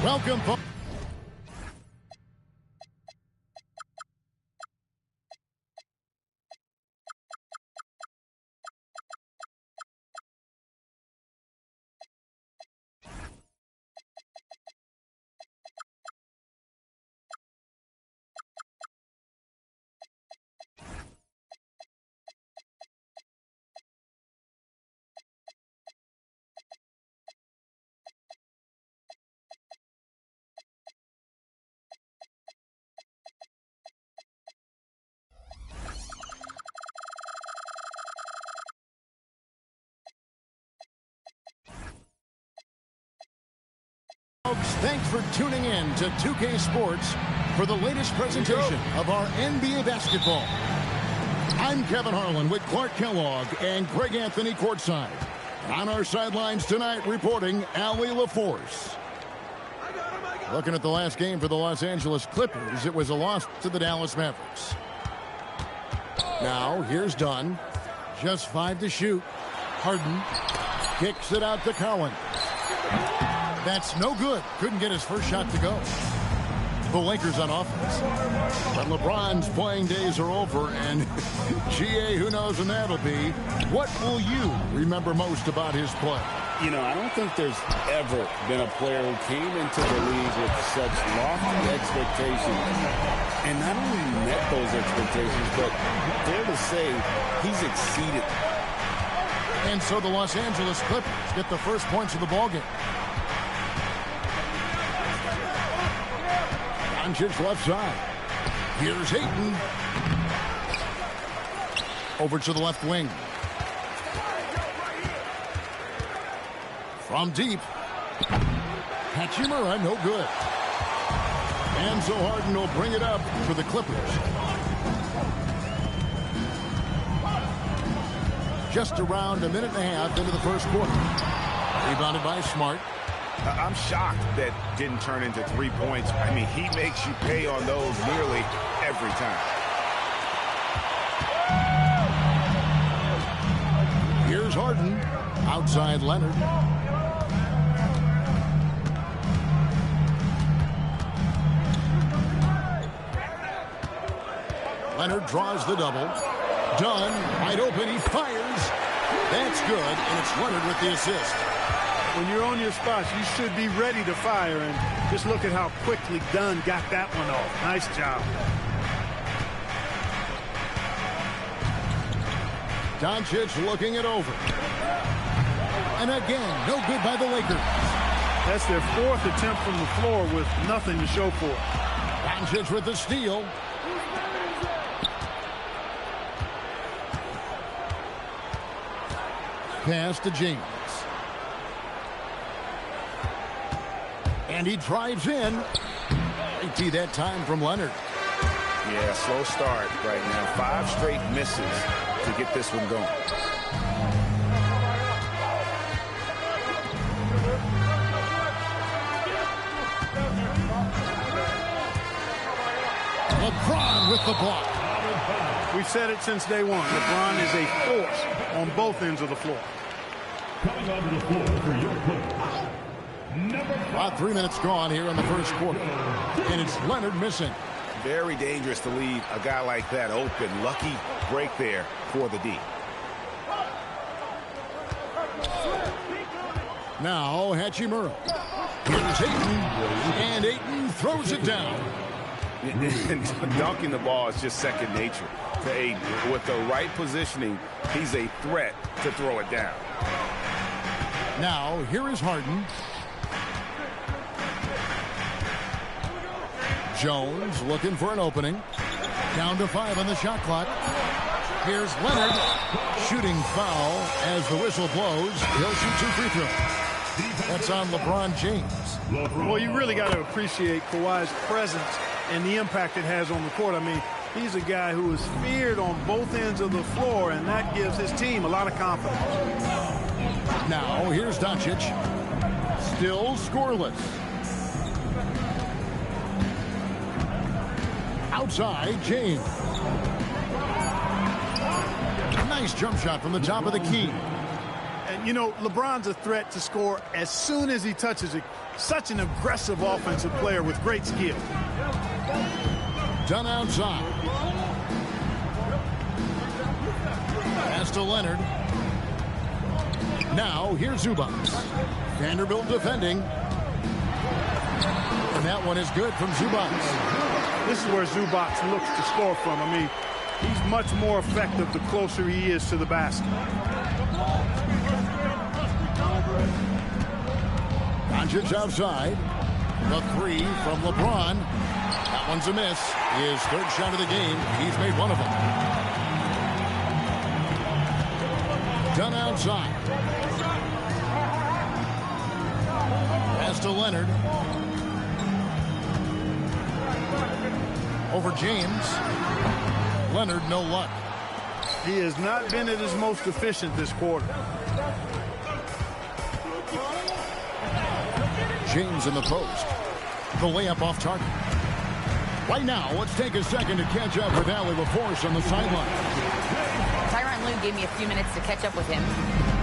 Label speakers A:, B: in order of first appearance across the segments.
A: Welcome. Folks, thanks for tuning in to 2K Sports for the latest presentation of our NBA basketball. I'm Kevin Harlan with Clark Kellogg and Greg Anthony courtside. On our sidelines tonight reporting Allie LaForce. Looking at the last game for the Los Angeles Clippers, it was a loss to the Dallas Mavericks. Now, here's Dunn. Just 5 to shoot. Harden kicks it out to Cowan. That's no good. Couldn't get his first shot to go. The Lakers on offense. But LeBron's playing days are over, and GA, who knows when that'll be. What will you remember most about his play?
B: You know, I don't think there's ever been a player who came into the league with such lofty expectations and not only met those expectations, but dare to say he's exceeded.
A: And so the Los Angeles Clippers get the first points of the ballgame. Doncic left side. Here's Ayton. Over to the left wing. From deep. Hachimura, no good. And so Harden will bring it up for the Clippers. Just around a minute and a half into the first quarter. Rebounded by Smart.
C: I'm shocked that didn't turn into 3 points. I mean, he makes you pay on those nearly every time.
A: Here's Harden. Outside Leonard. Leonard draws the double. Dunn, wide open, he fires. That's good, and it's Leonard with the assist.
D: When you're on your spots, you should be ready to fire, and just look at how quickly Dunn got that one off. Nice job.
A: Doncic looking it over. And again, no good by the Lakers.
D: That's their 4th attempt from the floor with nothing to show for it.
A: Doncic with the steal. Pass to James. And he drives in. Might be that time from Leonard.
C: Yeah, slow start right now. 5 straight misses to get this one going.
A: LeBron with the block.
D: We've said it since day one. LeBron is a force on both ends of the floor.
E: Coming onto the floor for your players.
A: About 3 minutes gone here in the first quarter. And it's Leonard missing.
C: Very dangerous to leave a guy like that open. Lucky break there for the D.
A: Now Hachimura. Here's Ayton. And Ayton throws it down.
C: Dunking the ball is just second nature to Ayton. With the right positioning, he's a threat to throw it down.
A: Now here is Harden. Jones looking for an opening. Down to 5 on the shot clock. Here's Leonard. Shooting foul as the whistle blows. He'll shoot 2 free throws. That's on LeBron James.
D: Well, you really got to appreciate Kawhi's presence and the impact it has on the court. I mean, he's a guy who is feared on both ends of the floor, and that gives his team a lot of confidence.
A: Now, here's Doncic. Still scoreless. Outside, James. Nice jump shot from the top of the key.
D: And, you know, LeBron's a threat to score as soon as he touches it. Such an aggressive offensive player with great skill.
A: Done outside. Pass to Leonard. Now, here's Zubac. Vanderbilt defending. And that one is good from Zubac.
D: This is where Zubac looks to score from. I mean, he's much more effective the closer he is to the basket.
A: Doncic outside. The three from LeBron. That one's a miss. His third shot of the game. He's made one of them. Done outside. Pass to Leonard. Over James. Leonard, no luck.
D: He has not been at his most efficient this quarter.
A: James in the post. The layup off target. Right now, let's take a second to catch up with Allie LaForce on the sideline.
F: Tyronn Lue gave me a few minutes to catch up with him.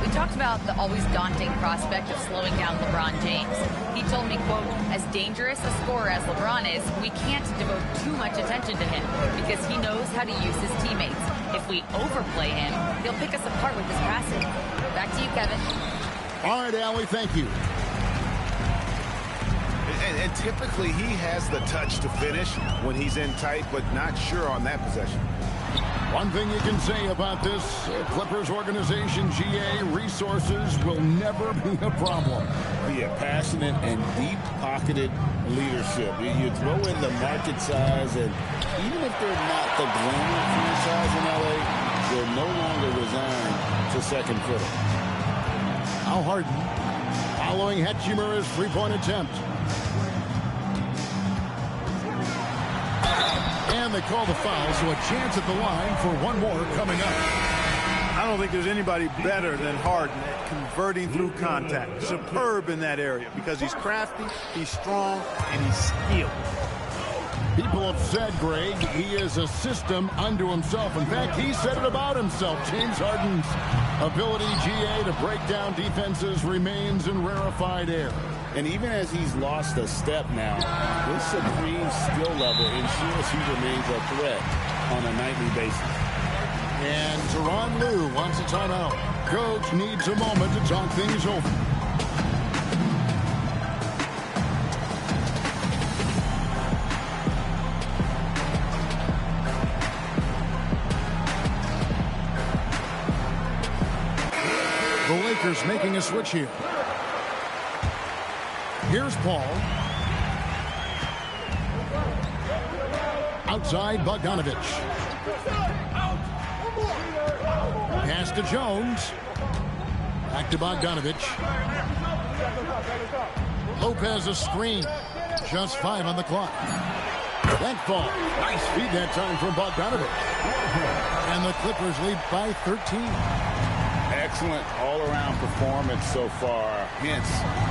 F: We talked about the always daunting prospect of slowing down LeBron James. He told me, quote, as dangerous a scorer as LeBron is, we can't devote too much attention to him because he knows how to use his teammates. If we overplay him, he'll pick us apart with his passing. Back to you, Kevin.
A: All right, Allie, thank you.
C: And typically he has the touch to finish when he's in tight, but not sure on that possession.
A: One thing you can say about this Clippers organization, GA, resources will never be a problem.
B: Yeah, passionate and deep-pocketed leadership. You throw in the market size, and even if they're not the glamour franchise in LA, they're no longer resigned to second fiddle.
A: Al Harden following Hachimura's three-point attempt. And they call the foul, so a chance at the line for one more coming up.
D: I don't think there's anybody better than Harden at converting through contact. Superb in that area because he's crafty, he's strong, and he's skilled.
A: People have said, Greg, he is a system unto himself. In fact, he said it about himself. James Harden's ability, GA, to break down defenses remains in rarefied air.
B: And even as he's lost a step now, this supreme skill level ensures he remains a threat on a nightly basis.
A: And Tyronn Lue wants a timeout. Coach needs a moment to talk things over. The Lakers making a switch here. Here's Paul. Outside, Bogdanovich. Pass to Jones. Back to Bogdanovich. Lopez a screen. Just 5 on the clock. That ball. Nice feed that time from Bogdanovich. And the Clippers lead by 13.
B: Excellent all-around performance so far, hence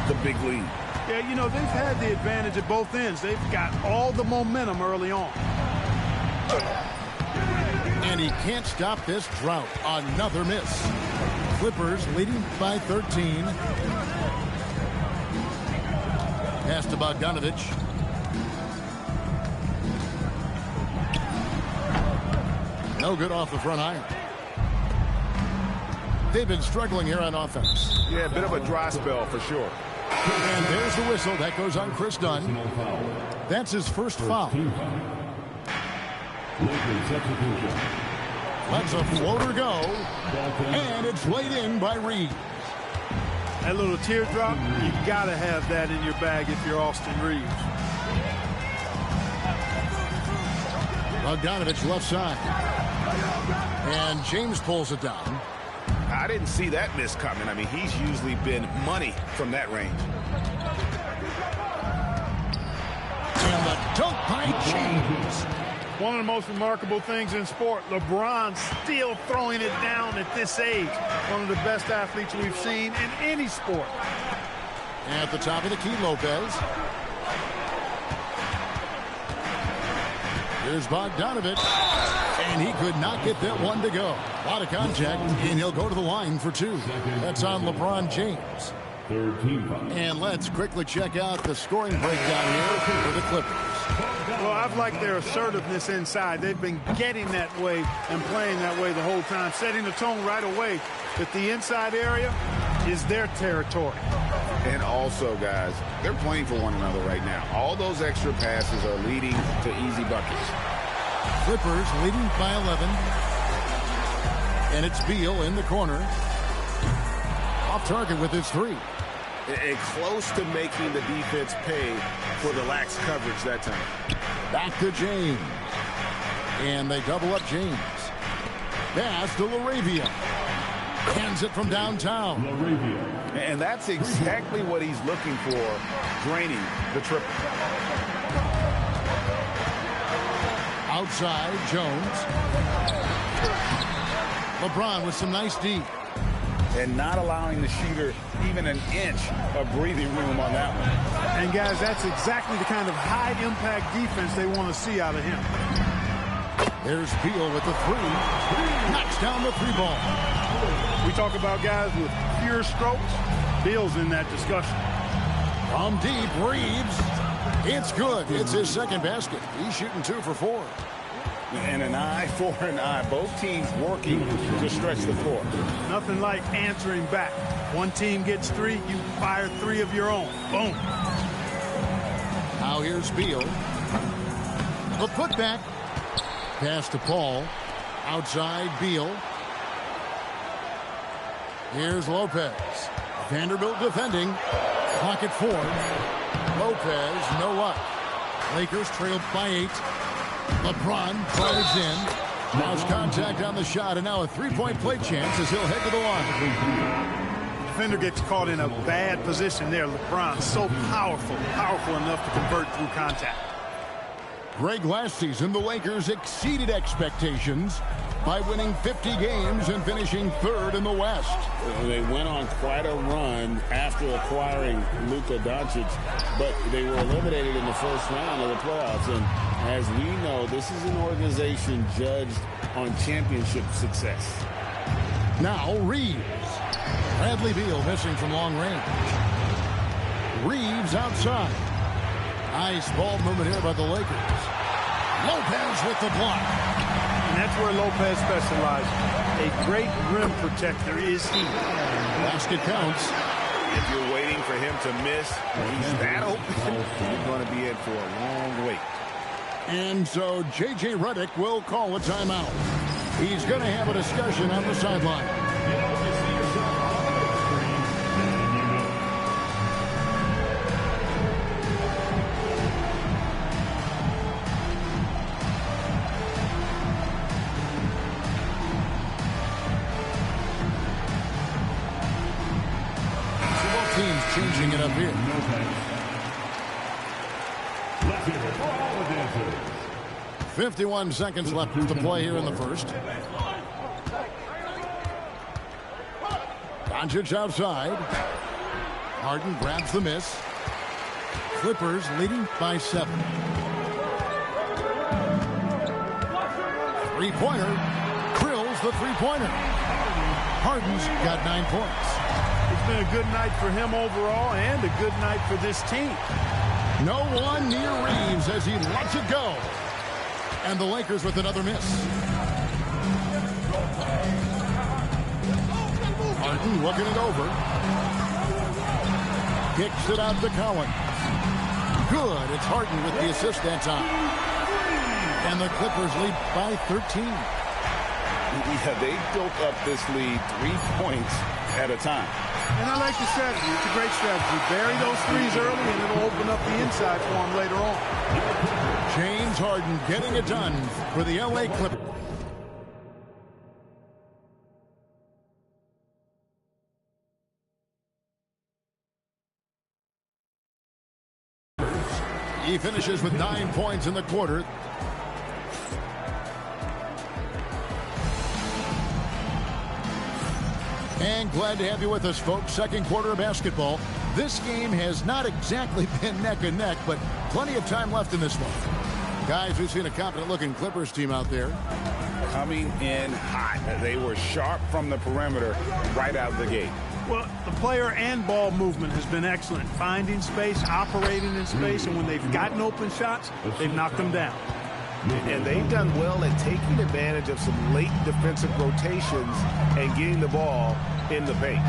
B: the big lead.
D: Yeah, you know, they've had the advantage at both ends. They've got all the momentum early on.
A: And he can't stop this drought. Another miss. Clippers leading by 13. Pass to Bogdanovich. No good off the front iron. They've been struggling here on offense.
C: Yeah, a bit of a dry spell for sure.
A: And there's the whistle. That goes on Chris Dunn. That's his first foul. Lets a floater go. And it's laid in by Reed.
D: That little teardrop, you got to have that in your bag if you're Austin Reeves.
A: Bogdanovich left side. And James pulls it down.
C: I didn't see that miss coming. I mean, he's usually been money from that range.
A: And the dunk by James.
D: One of the most remarkable things in sport, LeBron still throwing it down at this age. One of the best athletes we've seen in any sport.
A: At the top of the key, Lopez. Here's Bogdanovich. And he could not get that one to go. A lot of contact, and he'll go to the line for 2. That's on LeBron James. And let's quickly check out the scoring breakdown here for the Clippers.
D: Well, I've liked their assertiveness inside. They've been getting that way and playing that way the whole time, setting the tone right away that the inside area is their territory.
C: And also, guys, they're playing for one another right now. All those extra passes are leading to easy buckets.
A: Clippers leading by 11. And it's Beal in the corner. Off target with his 3.
C: And close to making the defense pay for the lax coverage that time.
A: Back to James. And they double up James. Pass to LaRavia. Hands it from downtown.
C: And that's exactly what he's looking for, draining the triple.
A: Outside, Jones. LeBron with some nice D.
C: And not allowing the shooter even an inch of breathing room on that one.
D: And, guys, that's exactly the kind of high-impact defense they want to see out of him.
A: There's Beal with the 3. Knocks down the 3-ball.
D: We talk about guys with pure strokes. Beal's in that discussion.
A: From deep, Reeves. It's good. It's his second basket. He's shooting 2 for 4.
C: And an eye for an eye. Both teams working to stretch the floor.
D: Nothing like answering back. One team gets 3, you fire 3 of your own. Boom.
A: Now here's Beal. The putback. Pass to Paul. Outside, Beal. Here's Lopez. Vanderbilt defending. Pocket 4. Lopez, no luck. Lakers trailed by 8. LeBron drives in. Now's contact on the shot, and now a 3-point play chance as he'll head to the line.
D: The defender gets caught in a bad position there. LeBron, so powerful enough to convert through contact.
A: Greg, last season, the Lakers exceeded expectations by winning 50 games and finishing 3rd in the West.
B: They went on quite a run after acquiring Luka Doncic, but they were eliminated in the first round of the playoffs. And as we know, this is an organization judged on championship success.
A: Now Reeves. Bradley Beal missing from long range. Reeves outside. Nice ball movement here by the Lakers. Lopez with the block.
D: And that's where Lopez specializes. A great rim protector is he.
A: Basket counts.
C: If you're waiting for him to miss, he's that open, you're going to be in for a long wait.
A: And so J.J. Redick will call a timeout. He's going to have a discussion on the sideline. Teams changing it up here. 51 seconds left to play here in the first. Doncic outside. Harden grabs the miss. Clippers leading by 7. Three-pointer. Krills the three-pointer. Harden's got 9 points.
D: It's been a good night for him overall and a good night for this team.
A: No one near Reeves as he lets it go. And the Lakers with another miss. Harden looking it over. Kicks it out to Collins. Good. It's Harden with the assist that time. And the Clippers lead by 13.
C: Yeah, they built up this lead 3 points at a time.
D: And I like the strategy. It's a great strategy. Bury those threes early, and it'll open up the inside for him later on.
A: James Harden getting it done for the L.A. Clippers. He finishes with 9 points in the quarter. And glad to have you with us, folks. Second quarter of basketball. This game has not exactly been neck and neck, but plenty of time left in this one. Guys, we've seen a confident-looking Clippers team out there.
C: coming in hot. They were sharp from the perimeter right out of the gate.
D: Well, the player and ball movement has been excellent. Finding space, operating in space, and when they've gotten open shots, they've knocked them down.
C: And they've done well at taking advantage of some late defensive rotations and getting the ball in the paint.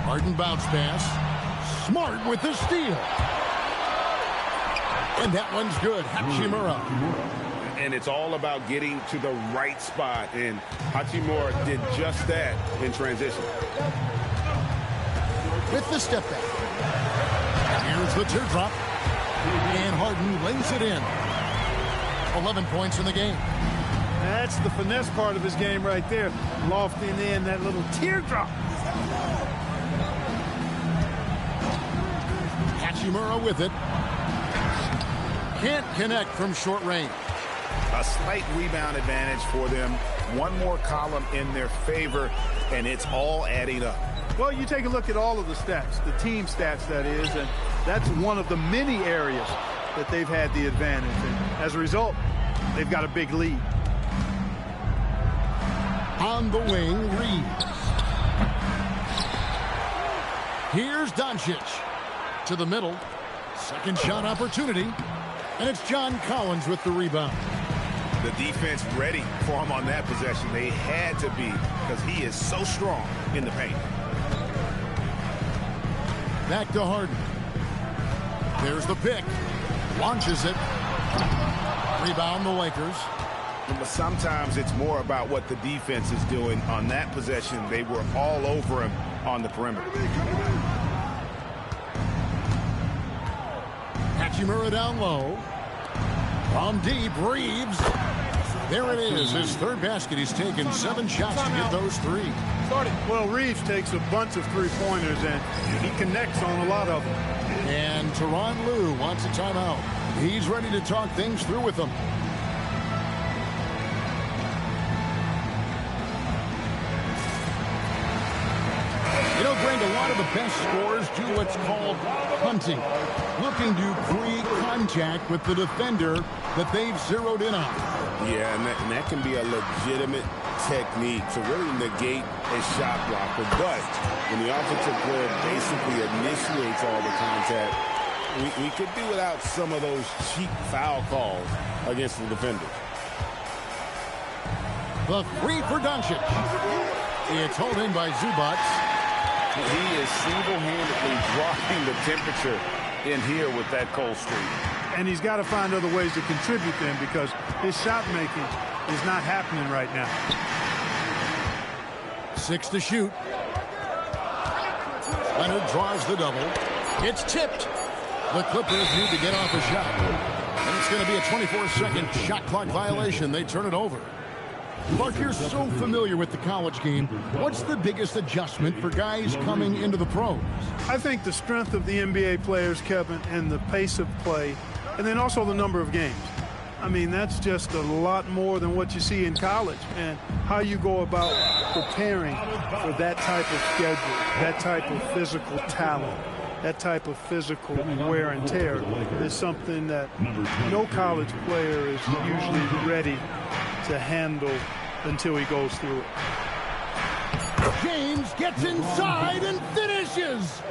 A: Harden bounce pass. Smart with the steal. And that one's good. Hachimura.
C: And it's all about getting to the right spot. And Hachimura did just that in transition.
A: With the step back. Here's the teardrop. And Harden lays it in. 11 points in the game.
D: That's the finesse part of his game right there. Lofting in that little teardrop.
A: Hachimura with it. Can't connect from short range.
C: A slight rebound advantage for them. One more column in their favor, and it's all adding up.
D: Well, you take a look at all of the stats, the team stats, that is, and that's one of the many areas that they've had the advantage. And as a result, they've got a big lead.
A: On the wing, Reeves. Here's Doncic. To the middle. Second shot opportunity. And it's John Collins with the rebound.
C: The defense ready for him on that possession. They had to be, because he is so strong in the paint.
A: Back to Harden. There's the pick. Launches it. Rebound the Lakers.
C: But sometimes it's more about what the defense is doing. On that possession, they were all over him on the perimeter.
A: Hachimura down low. From deep, Reeves. There it is, his third basket. He's taken 7 shots to get those 3.
D: Well, Reeves takes a bunch of three-pointers, and he connects on a lot of them.
A: And Tyronn Lue wants a timeout. He's ready to talk things through with them. You know, Greg, a lot of the best scorers do what's called hunting, looking to create contact with the defender that they've zeroed in on.
B: Yeah, and that can be a legitimate technique to really negate a shot blocker. But when the offensive player basically initiates all the contact, we could do without some of those cheap foul calls against the defenders.
A: The 3 for Doncic. It's hauled in by Zubac.
B: He is single-handedly dropping the temperature in here with that cold streak.
D: And he's got to find other ways to contribute then, because his shot making is not happening right now.
A: 6 to shoot. Leonard draws the double. It's tipped. The Clippers need to get off a shot. And it's going to be a 24-second shot clock violation. They turn it over. Mark, you're so familiar with the college game. What's the biggest adjustment for guys coming into the pros?
D: I think the strength of the NBA players, Kevin, and the pace of play, and then also the number of games. I mean, that's just a lot more than what you see in college, and how you go about preparing for that type of schedule, that type of physical talent, that type of physical wear and tear is something that no college player is usually ready to handle until he goes through it.
A: James gets inside and finishes.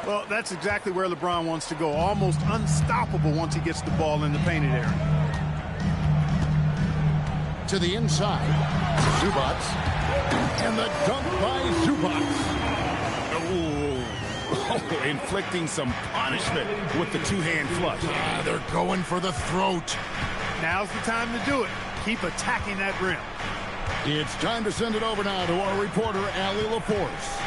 D: Well, that's exactly where LeBron wants to go. Almost unstoppable once he gets the ball in the painted area.
A: To the inside. Zubac. And the dunk by Zubac.
C: Oh, inflicting some punishment with the two-hand flush.
A: They're going for the throat.
D: Now's the time to do it. Keep attacking that rim.
A: It's time to send it over now to our reporter, Allie LaForce.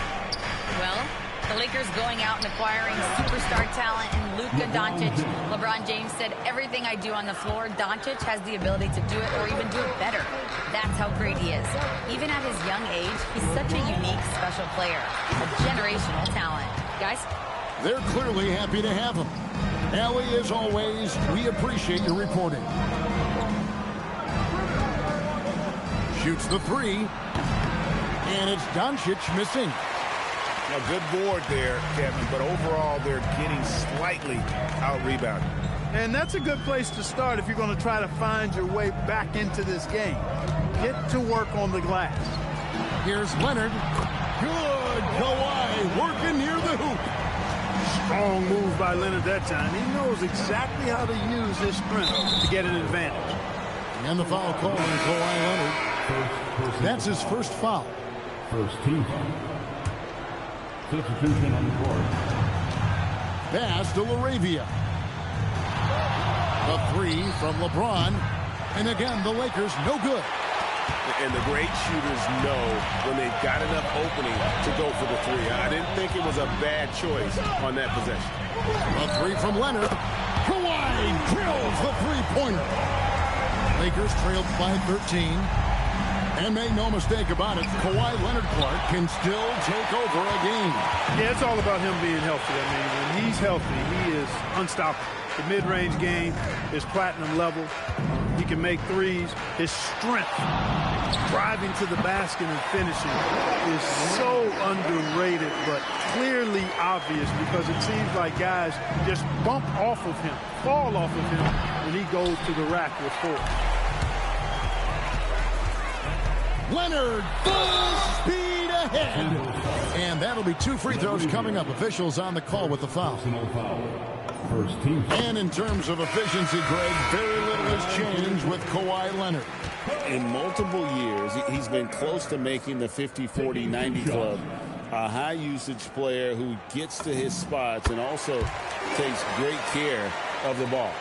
F: Well, the Lakers going out and acquiring superstar talent in Luka Doncic. LeBron James said, everything I do on the floor, Doncic has the ability to do it or even do it better. That's how great he is. Even at his young age, he's such a unique, special player. A generational talent. Guys?
A: They're clearly happy to have him. Allie, as always, we appreciate your reporting. Shoots the 3. And it's Doncic missing.
C: A good board there, Kevin, but overall they're getting slightly out-rebounded.
D: And that's a good place to start if you're going to try to find your way back into this game. Get to work on the glass.
A: Here's Leonard. Good. Kawhi working near the hoop.
D: Strong move by Leonard that time. He knows exactly how to use his strength to get an advantage.
A: And the foul call on Kawhi Leonard. That's his first foul.
E: First team foul. Substitution on the court.
A: Pass to LaRavia. The three from LeBron. And again, the Lakers no good.
C: And the great shooters know when they've got enough opening to go for the three. I didn't think it was a bad choice on that possession.
A: A three from Leonard. Kawhi drills the three-pointer. Lakers trailed by 13. And make no mistake about it, Kawhi Leonard Clark can still take over a game.
D: Yeah, it's all about him being healthy. I mean, when he's healthy, he is unstoppable. The mid-range game is platinum level. He can make threes. His strength, driving to the basket and finishing, is so underrated, but clearly obvious because it seems like guys just bump off of him, fall off of him when he goes to the rack with force.
A: Leonard full speed ahead. And that'll be 2 free throws coming up. Officials on the call with the foul.
E: First team.
A: And in terms of efficiency, Greg, very little has changed with Kawhi Leonard.
B: In multiple years, he's been close to making the 50-40-90 club. A high-usage player who gets to his spots and also takes great care of the ball.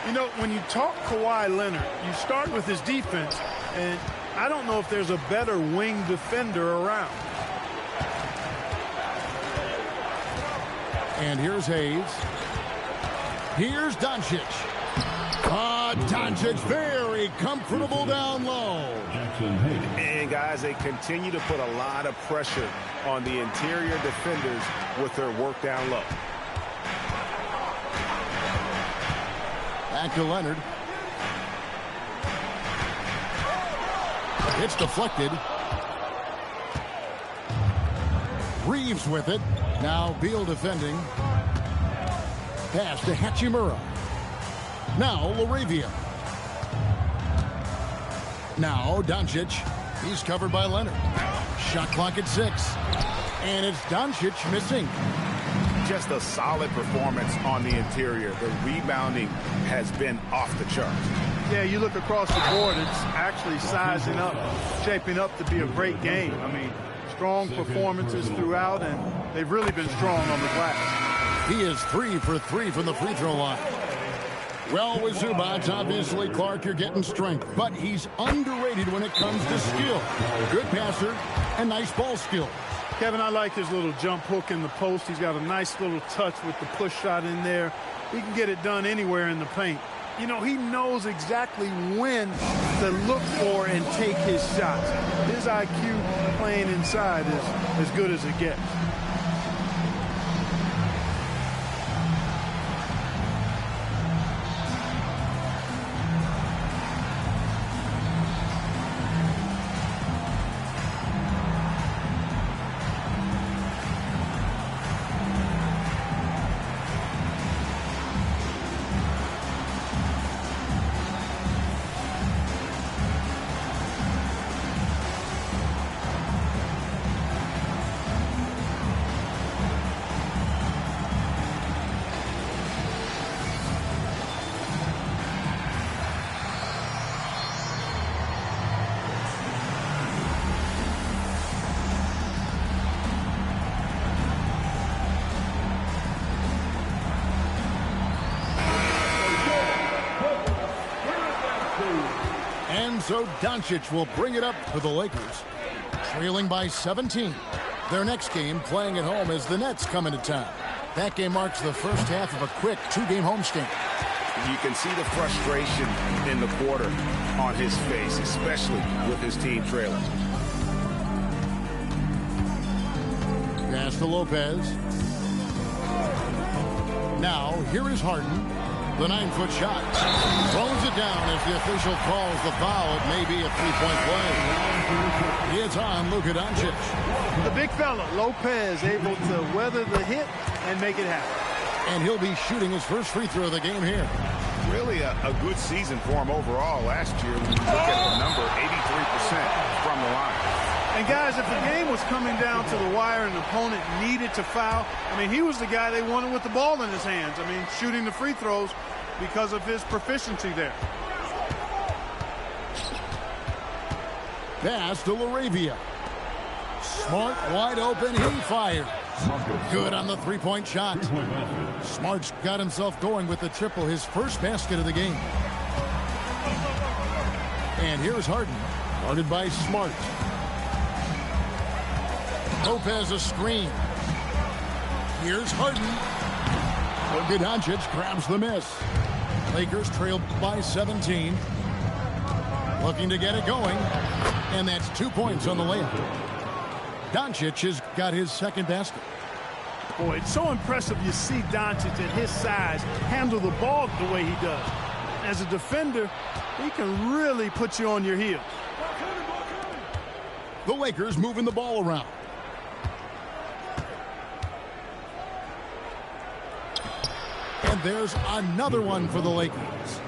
D: You know, when you talk Kawhi Leonard, you start with his defense, and I don't know if there's a better wing defender around.
A: And here's Hayes. Here's Doncic. Doncic very comfortable down low.
E: Jackson Hayes.
C: And guys, they continue to put a lot of pressure on the interior defenders with their work down low.
A: Back to Leonard. It's deflected. Reeves with it. Now Beal defending. Pass to Hachimura. Now LaRavia. Now Doncic. He's covered by Leonard. Shot clock at 6. And it's Doncic missing.
C: Just a solid performance on the interior. The rebounding has been off the charts.
D: Yeah, you look across the board, it's actually sizing up, shaping up to be a great game. I mean, strong performances throughout, and they've really been strong on the glass.
A: He is 3 for 3 from the free throw line. Well, with Zubac, obviously, Clark, you're getting strength, but he's underrated when it comes to skill. Good passer and nice ball skill.
D: Kevin, I like his little jump hook in the post. He's got a nice little touch with the push shot in there. He can get it done anywhere in the paint. You know, he knows exactly when to look for and take his shots. His IQ playing inside is as good as it gets.
A: So Doncic will bring it up for the Lakers, trailing by 17. Their next game, playing at home, as the Nets come into town. That game marks the first half of a quick 2-game homestand.
C: You can see the frustration in the quarter on his face, especially with his team trailing.
A: Pass to Lopez. Now, here is Harden. The 9-foot shot. Throws it down as the official calls the foul. It may be a three-point play. It's on Luka Doncic.
D: The big fella, Lopez, able to weather the hit and make it happen.
A: And he'll be shooting his first free throw of the game here.
G: Really a good season for him overall last year. When you look at the number, 83% from the line.
D: And guys, if the game was coming down to the wire and the opponent needed to foul, I mean, he was the guy they wanted with the ball in his hands. I mean, shooting the free throws because of his proficiency there.
A: Pass to LaRavia. Smart wide open. He fires. Good on the three-point shot. Smart's got himself going with the triple, his first basket of the game. And here's Harden, guarded by Smart. Lopez a screen. Here's Harden. Luka Doncic grabs the miss. Lakers trail by 17. Looking to get it going. And that's 2 points on the layup. Doncic has got his second basket.
D: Boy, it's so impressive you see Doncic at his size handle the ball the way he does. As a defender, he can really put you on your heels.
A: The Lakers moving the ball around. And there's another one for the Lakers.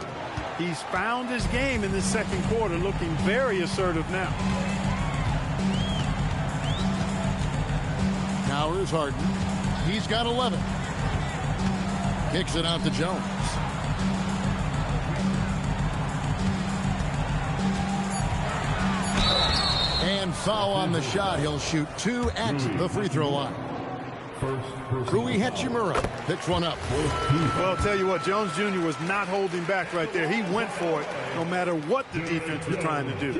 D: He's found his game in the second quarter, looking very assertive now.
A: Now here's Harden. He's got 11. Kicks it out to Jones. And foul on the shot. He'll shoot 2 at the free throw line. Rui Hachimura picks one up.
D: Well, I'll tell you what, Jones Jr. was not holding back right there. He went for it no matter what the defense was trying to do.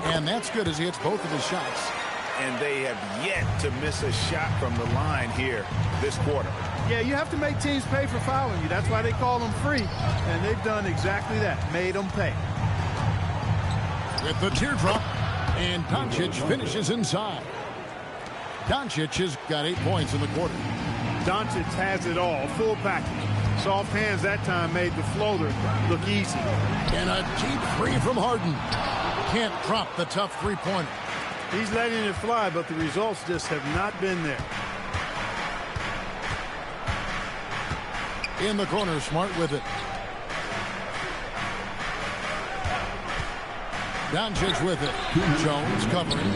A: And that's good as he hits both of his shots.
G: And they have yet to miss a shot from the line here this quarter.
D: Yeah, you have to make teams pay for fouling you. That's why they call them free. And they've done exactly that, made them pay.
A: With the teardrop, and Doncic finishes inside. Doncic has got 8 points in the quarter.
D: Doncic has it all, full package. Soft hands that time made the floater look easy.
A: And a deep three from Harden. Can't drop the tough three-pointer.
D: He's letting it fly, but the results just have not been there.
A: In the corner, Smart with it. Doncic with it. Jones covering.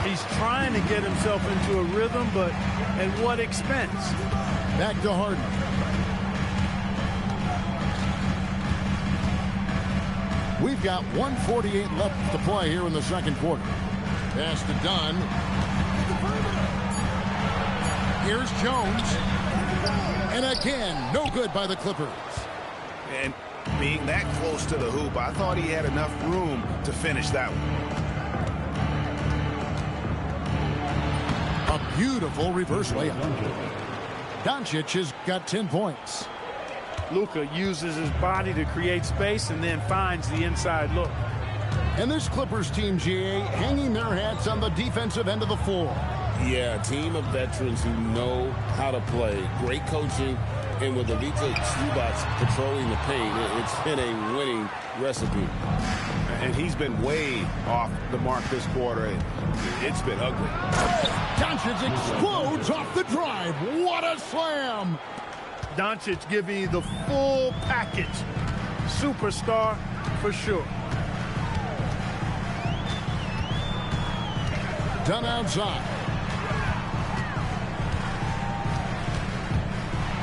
D: He's trying to get himself into a rhythm, but at what expense?
A: Back to Harden. We've got 1:48 left to play here in the second quarter. Pass to Dunn. Here's Jones. And again, no good by the Clippers.
G: And being that close to the hoop, I thought he had enough room to finish that one.
A: A beautiful reverse layup. Doncic has got 10 points.
D: Luka uses his body to create space and then finds the inside look.
A: And this Clippers team, GA, hanging their hats on the defensive end of the floor.
B: Yeah, a team of veterans who know how to play. Great coaching. And with Ivica Zubac patrolling the paint, it's been a winning recipe.
G: And he's been way off the mark this quarter. It's been ugly.
A: Doncic explodes off the drive. What a slam!
D: Doncic giving you the full package. Superstar for sure.
A: Done outside.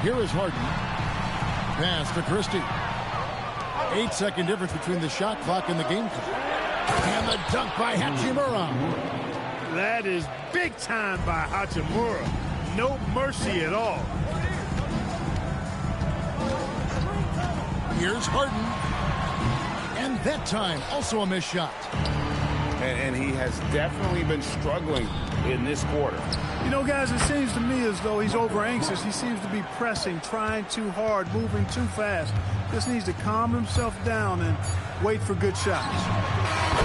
A: Here is Harden. Pass to Christie. 8-second difference between the shot clock and the game clock. And the dunk by Hachimura.
D: That is big time by Hachimura. No mercy at all.
A: Here's Harden. And that time, also a missed shot.
G: And he has definitely been struggling in this quarter.
D: You know, guys, it seems to me as though he's over anxious. He seems to be pressing, trying too hard, moving too fast. Just needs to calm himself down and wait for good shots.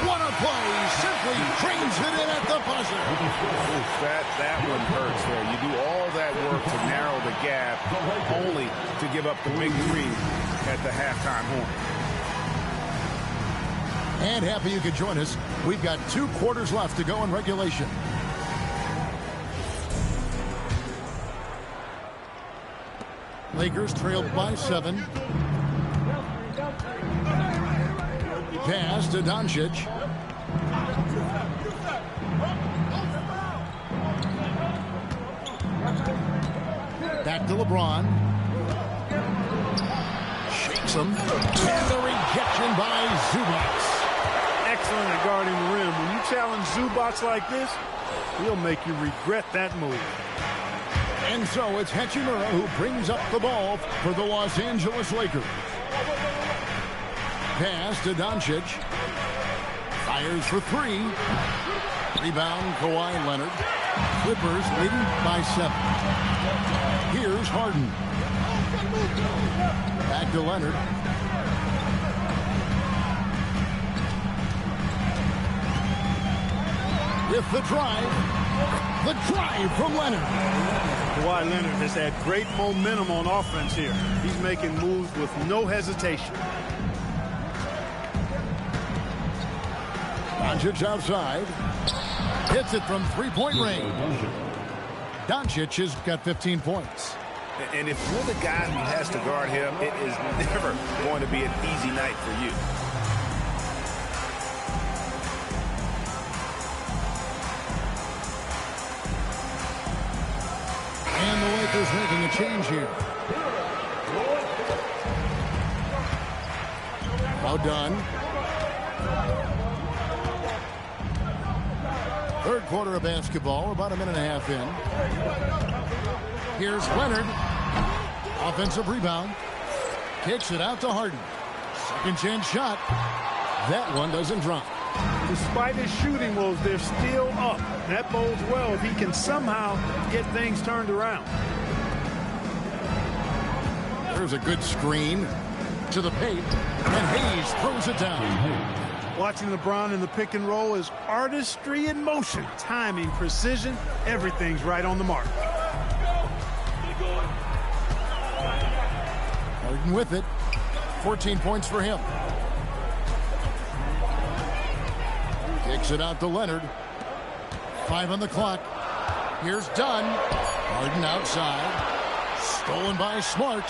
A: What a play! Simply trains it in at the buzzer.
G: That one hurts there. You do all that work to narrow the gap, only to give up the big three at the halftime horn.
A: And happy you could join us. We've got 2 quarters left to go in regulation. Lakers trailed by 7. Pass to Doncic. Back to LeBron. Shakes him. And the rejection by Zubac.
D: Excellent at guarding the rim. When you challenge Zubac like this, he'll make you regret that move.
A: And so it's Hachimura who brings up the ball for the Los Angeles Lakers. Pass to Doncic. Fires for 3. Rebound, Kawhi Leonard. Clippers leading by 7. Here's Harden. Back to Leonard. With the drive. The drive from Leonard.
D: Kawhi Leonard has had great momentum on offense here. He's making moves with no hesitation.
A: Doncic outside. Hits it from three-point range. Doncic has got 15 points.
G: And if you're the guy who has to guard him, it is never going to be an easy night for you.
A: And the Lakers making a change here. Now done. Third quarter of basketball, about a minute and a half in. Here's Leonard. Offensive rebound. Kicks it out to Harden. Second chance shot. That one doesn't drop.
D: Despite his shooting woes, they're still up. That bodes well if he can somehow get things turned around.
A: There's a good screen to the paint, and Hayes throws it down.
D: Watching LeBron in the pick and roll is artistry in motion. Timing, precision, everything's right on the mark.
A: Harden with it. 14 points for him. Kicks it out to Leonard. 5 on the clock. Here's Dunn. Harden outside. Stolen by Smart.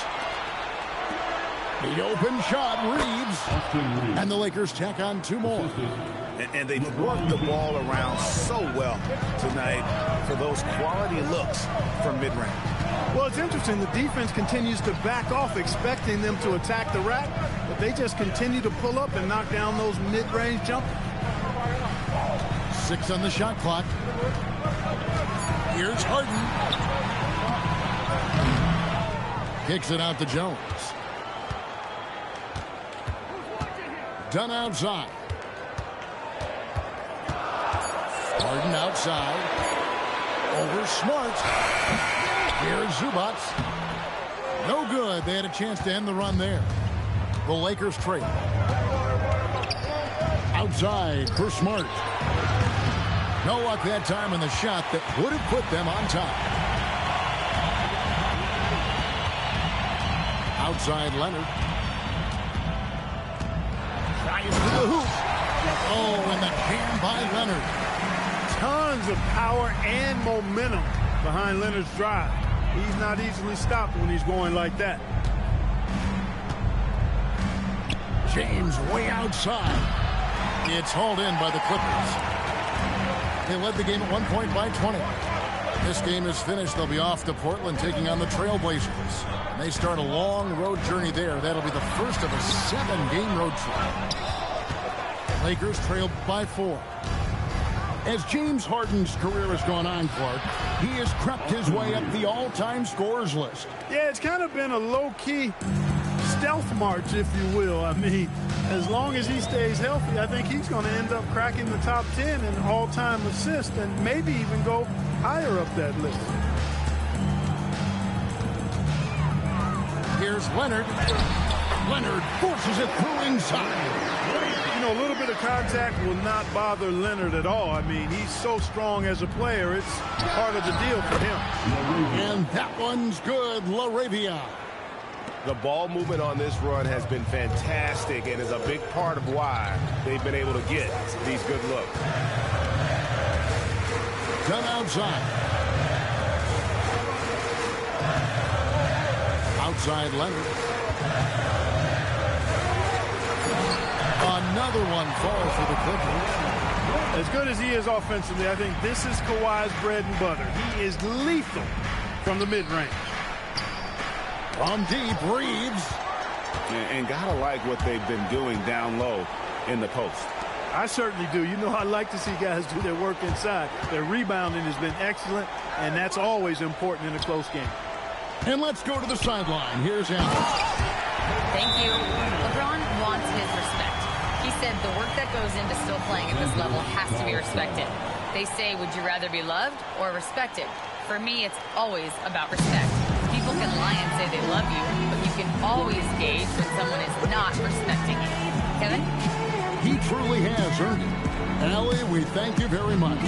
A: The open shot, Reeves. And the Lakers tack on 2 more.
G: And they work the ball around so well tonight for those quality looks from mid-range.
D: Well, it's interesting. The defense continues to back off, expecting them to attack the rack, but they just continue to pull up and knock down those mid-range jumpers.
A: 6 on the shot clock. Here's Harden. Kicks it out to Jones. Dunn outside. Harden outside. Over Smart. Here's Zubac. No good. They had a chance to end the run there. The Lakers trail. Outside for Smart. No luck that time in the shot that would have put them on top. Outside Leonard. Tries to the hoop. Oh, and the jam by Leonard.
D: Tons of power and momentum behind Leonard's drive. He's not easily stopped when he's going like that.
A: James way outside. It's hauled in by the Clippers. They led the game at 1 point by 20. This game is finished. They'll be off to Portland taking on the Trailblazers. And they start a long road journey there. That'll be the first of a 7-game road trip. Lakers trail by 4. As James Harden's career has gone on, Clark, he has crept his way up the all-time scorers list.
D: Yeah, it's kind of been a low-key stealth march, if you will. I mean, as long as he stays healthy, I think he's going to end up cracking the top 10 in all-time assists and maybe even go higher up that list.
A: Here's Leonard. Leonard forces it through inside.
D: You know, a little bit of contact will not bother Leonard at all. I mean, he's so strong as a player. It's part of the deal for him.
A: And that one's good, LaRavia.
G: The ball movement on this run has been fantastic and is a big part of why they've been able to get these good looks.
A: Done outside. Outside Leonard. Another one falls for the Clippers.
D: As good as he is offensively, I think this is Kawhi's bread and butter. He is lethal from the mid-range.
A: From deep, Reeves.
G: And gotta like what they've been doing down low in the post.
D: I certainly do. You know, I like to see guys do their work inside. Their rebounding has been excellent, and that's always important in a close game.
A: And let's go to the sideline. Here's Andrew.
F: Thank you. LeBron wants his respect. He said the work that goes into still playing at this level has to be respected. They say, would you rather be loved or respected? For me, it's always about respect. People can lie and say they love you, but you can always gauge when someone is not respecting you. Kevin?
A: He truly has earned it. Allie, we thank you very much.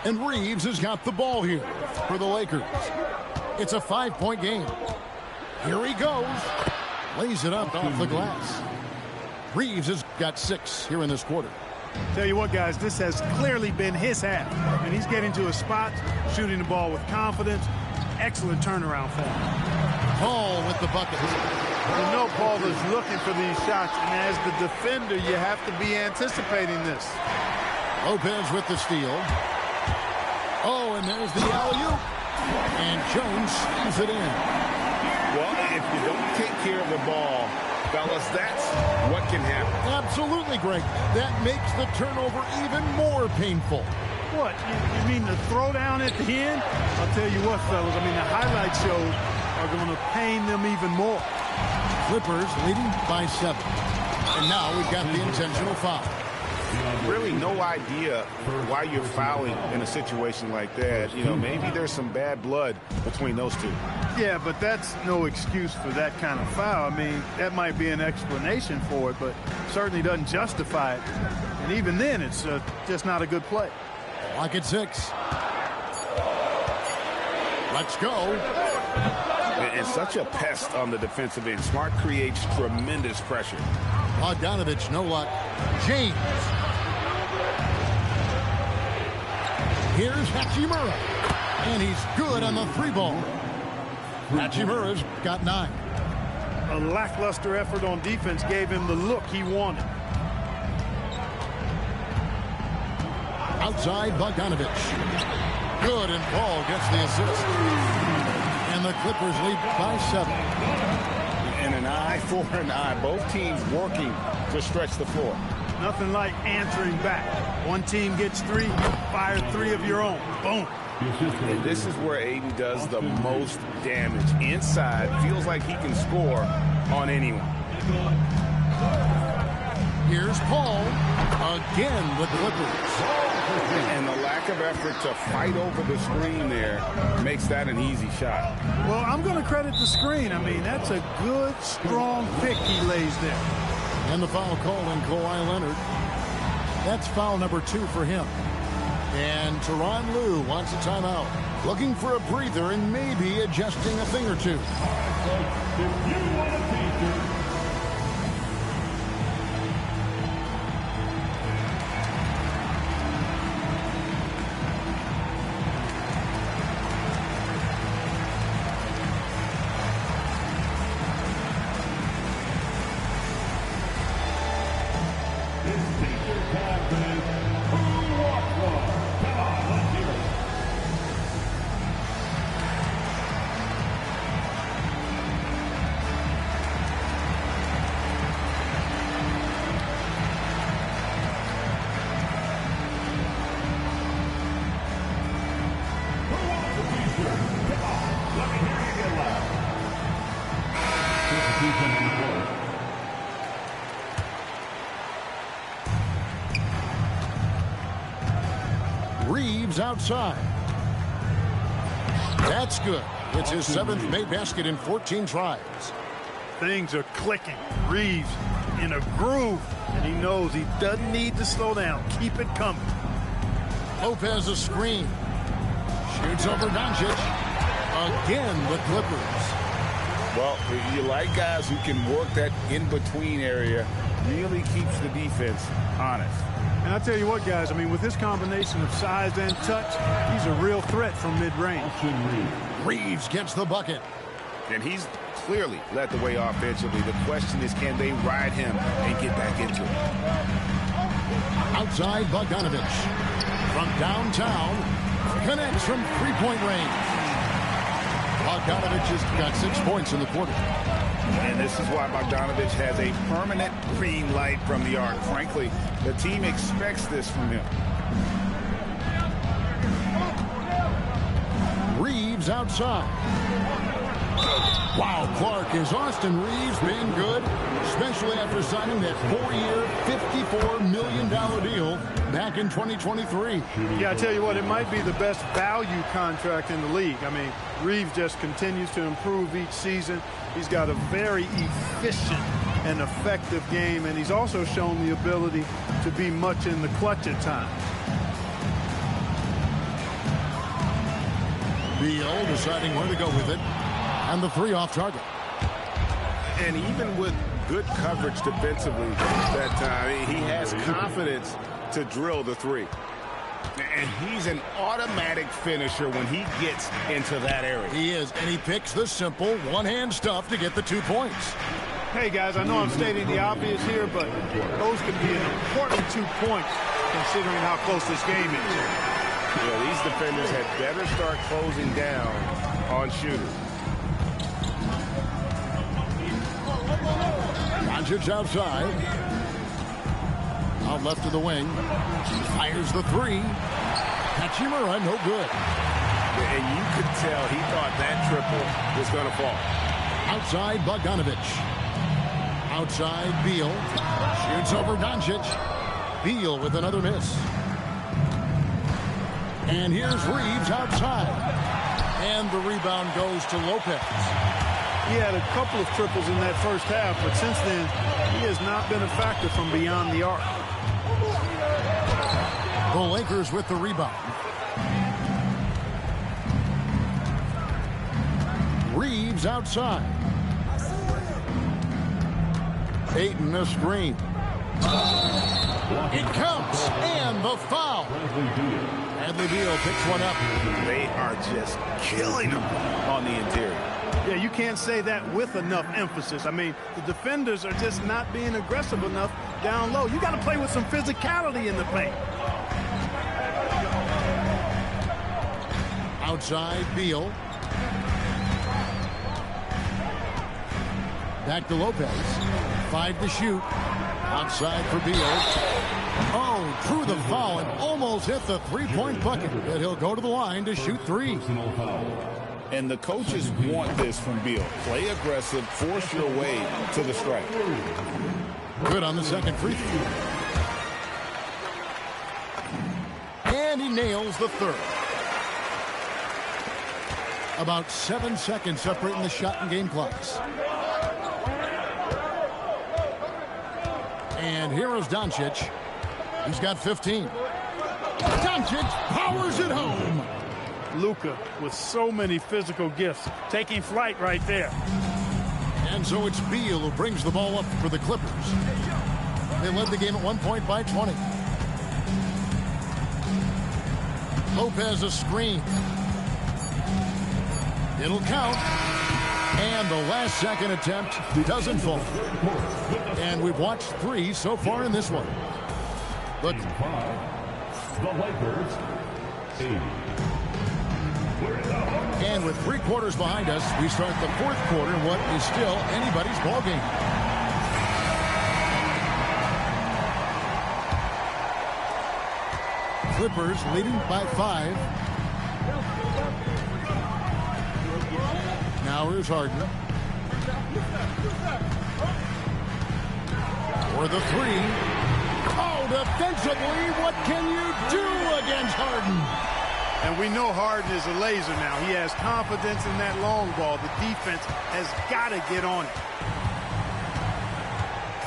A: And Reeves has got the ball here for the Lakers. It's a 5-point game. Here he goes. Lays it up off the glass. Reeves has got 6 here in this quarter.
D: Tell you what, guys, this has clearly been his half. And he's getting to a spot, shooting the ball with confidence. Excellent turnaround for him.
A: Paul with the bucket.
D: You know Paul is looking for these shots, and as the defender, you have to be anticipating this.
A: Lopez with the steal. Oh, and there's the alley-oop. And Jones slams it in.
G: Well, if you don't take care of the ball, fellas, that's what can happen.
A: Absolutely, Greg. That makes the turnover even more painful.
D: What? You mean the throwdown at the end? I'll tell you what, fellas. I mean, the highlight shows are going to pain them even more.
A: Clippers leading by 7. And now we've got the intentional foul.
G: Really no idea why you're fouling in a situation like that. You know, maybe there's some bad blood between those two.
D: Yeah, but that's no excuse for that kind of foul. I mean, that might be an explanation for it, but certainly doesn't justify it. And even then, it's just not a good play.
A: Lock at 6. Let's go.
G: And such a pest on the defensive end. Smart creates tremendous pressure.
A: Bogdanovich, no luck. James. Here's Hachimura. And he's good on the 3-ball. Hachimura's got 9.
D: A lackluster effort on defense gave him the look he wanted.
A: Outside, Bogdanovich. Good, and Paul gets the assist. And the Clippers lead by 7.
G: And an eye for an eye. Both teams working to stretch the floor.
D: Nothing like answering back. One team gets 3, fire 3 of your own. Boom.
G: And this is where AD does the most damage. Inside, feels like he can score on anyone.
A: Here's Paul. Again with Clippers.
G: And the lack of effort to fight over the screen there makes that an easy shot.
D: Well, I'm going to credit the screen. I mean, that's a good, strong pick he lays there.
A: And the foul called on Kawhi Leonard. That's foul number 2 for him. And Tyronn Lue wants a timeout. Looking for a breather and maybe adjusting a thing or two. Reeves outside. That's good. It's his 7th made basket in 14 tries.
D: Things are clicking. Reeves in a groove, and he knows he doesn't need to slow down. Keep it coming.
A: Lopez a screen. Shoots over Doncic. Again with Clippers.
G: Well, you like guys who can work that in-between area really keeps the defense honest.
D: And I tell you what, guys, I mean, with his combination of size and touch, he's a real threat from mid-range.
A: Reeves gets the bucket.
G: And he's clearly led the way offensively. The question is, can they ride him and get back into it?
A: Outside Bogdanovich. From downtown, connects from three-point range. Bogdanovich has got 6 points in the quarter.
G: And this is why Bogdanovich has a permanent green light from the arc. Frankly, the team expects this from him.
A: Reeves outside. Wow, Clark, is Austin Reeves being good, especially after signing that 4-year, $54 million deal back in 2023.
D: Yeah, I tell you what, it might be the best value contract in the league. I mean, Reeves just continues to improve each season. He's got a very efficient and effective game, and he's also shown the ability to be much in the clutch at times.
A: Beal deciding where to go with it. And the 3 off target.
C: And even with good coverage defensively that time, he has confidence to drill the 3.
G: And he's an automatic finisher when he gets into that area.
A: He is, and he picks the simple one-hand stuff to get the 2 points.
D: Hey, guys, I know I'm stating the obvious here, but those could be an important 2 points considering how close this game is.
C: Yeah, these defenders had better start closing down on shooters.
A: Doncic outside. Out left of the wing. Fires the 3. Hachimura, no good.
C: And you could tell he thought that triple was going to fall.
A: Outside Bogdanovich. Outside Beal. Shoots over Doncic. Beal with another miss. And here's Reeves outside. And the rebound goes to Lopez.
D: He had a couple of triples in that first half, but since then, he has not been a factor from beyond the arc.
A: The Lakers with the rebound. Reeves outside. Ayton a screen. It counts, and the foul. Bradley Beal picks one up.
G: They are just killing him on the interior.
D: Yeah, you can't say that with enough emphasis. I mean, the defenders are just not being aggressive enough down low. You got to play with some physicality in the paint.
A: Outside Beal. Back to Lopez. 5 to shoot. Outside for Beal. Oh, drew the foul and almost hit the 3-point bucket. But he'll go to the line to shoot 3.
G: And the coaches want this from Beal. Play aggressive, force your way to the strike.
A: Good on the second free throw. And he nails the 3rd. About 7 seconds separating the shot and game clocks. And here is Doncic. He's got 15. Doncic powers it home.
D: Luka with so many physical gifts, taking flight right there.
A: And so it's Beal who brings the ball up for the Clippers. They led the game at 1 point by 20. Lopez a screen. It'll count. And the last second attempt doesn't fall. And we've watched 3 so far in this one. Look.
E: The Lakers, 8.
A: And with 3 quarters behind us, we start the 4th quarter in what is still anybody's ball game. Clippers leading by 5. Now here's Harden. For the 3. Oh, defensively, what can you do against Harden?
D: And we know Harden is a laser now. He has confidence in that long ball. The defense has got to get on it.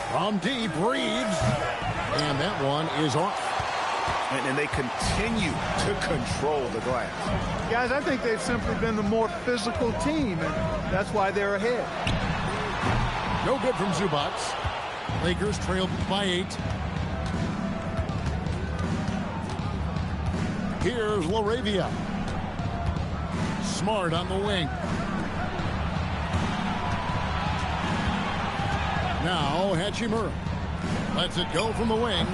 A: From deep, Reeves. And that one is off.
G: And they continue to control the glass.
D: Guys, I think they've simply been the more physical team, and that's why they're ahead.
A: No good from Zubac. Lakers trail by 8. Here's LaRavia. Smart on the wing. Now Hachimura lets it go from the wing.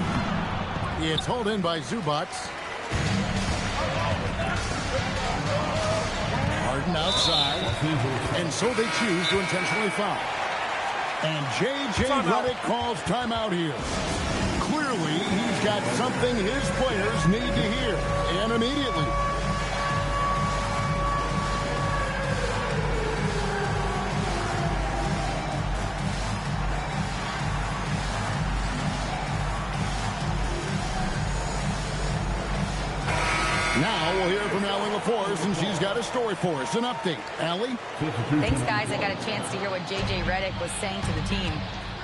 A: It's hauled in by Zubac. Harden outside. And so they choose to intentionally foul. And J.J. Redick calls timeout here. Clearly, he's got something his players need to hear. And immediately. Now we'll hear from Allie LaForce, and she's got a story for us. An update. Allie?
F: Thanks, guys. I got a chance to hear what J.J. Redick was saying to the team.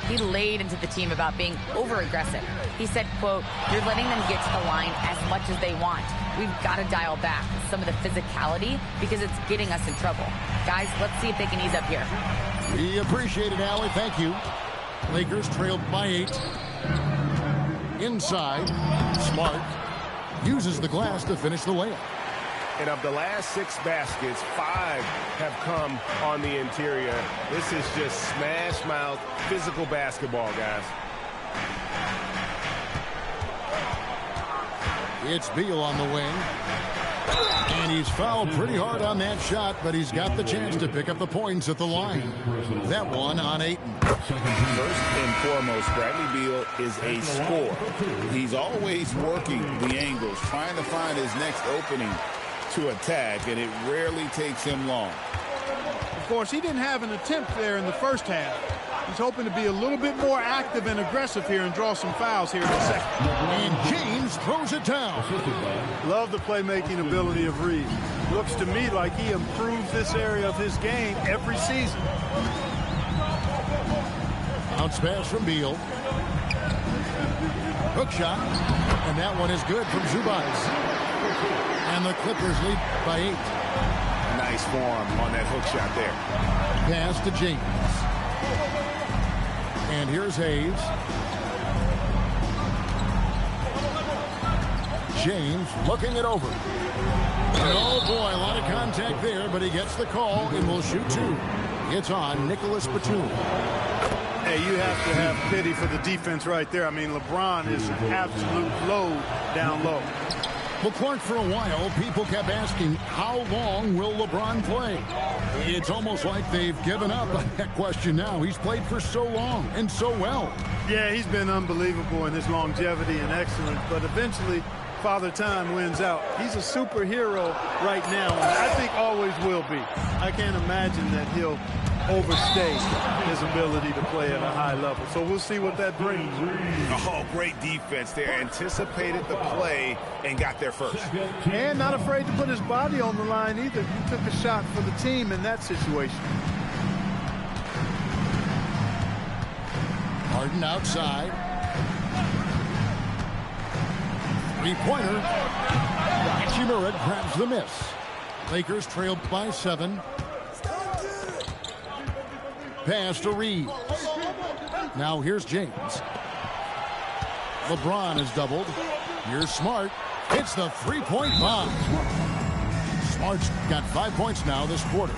F: He laid into the team about being over-aggressive. He said, quote, "You're letting them get to the line as much as they want. We've got to dial back some of the physicality because it's getting us in trouble. Guys, let's see if they can ease up here."
A: We appreciate it, Allie. Thank you. Lakers trailed by 8. Inside. Smart uses the glass to finish the layup.
C: And of the last 6 baskets, 5 have come on the interior. This is just smash mouth, physical basketball, guys.
A: It's Beal on the wing. And he's fouled pretty hard on that shot, but he's got the chance to pick up the points at the line. That one on Ayton.
B: First and foremost, Bradley Beal is a scorer. He's always working the angles, trying to find his next opening to attack, and it rarely takes him long.
D: Of course, he didn't have an attempt there in the first half. He's hoping to be a little bit more active and aggressive here and draw some fouls here in the second.
A: And James throws it down.
D: Love the playmaking ability of Reed. Looks to me like he improves this area of his game every season.
A: Bounce pass from Beal. Hook shot. And that one is good from Zubac. And the Clippers lead by 8.
C: Nice form on that hook shot there.
A: Pass to James. And here's Hayes. James looking it over. And oh boy, a lot of contact there, but he gets the call and will shoot 2. It's on Nicholas Batum.
D: Hey, you have to have pity for the defense right there. I mean, LeBron is an absolute load down low.
A: Well, Clark, for a while, people kept asking, how long will LeBron play? It's almost like they've given up on that question now. He's played for so long and so well.
D: Yeah, he's been unbelievable in his longevity and excellence, but eventually Father Time wins out. He's a superhero right now, and I think always will be. I can't imagine that he'll overstay his ability to play at a high level. So we'll see what that brings.
C: Oh, great defense there. Anticipated the play and got there first.
D: And not afraid to put his body on the line either. He took a shot for the team in that situation.
A: Harden outside. Three-pointer. Hachimura grabs the miss. Lakers trailed by 7. Pass to Reeves. Now here's James. LeBron is doubled. Here's Smart. Hits the three-point bomb. Smart's got 5 points now this quarter.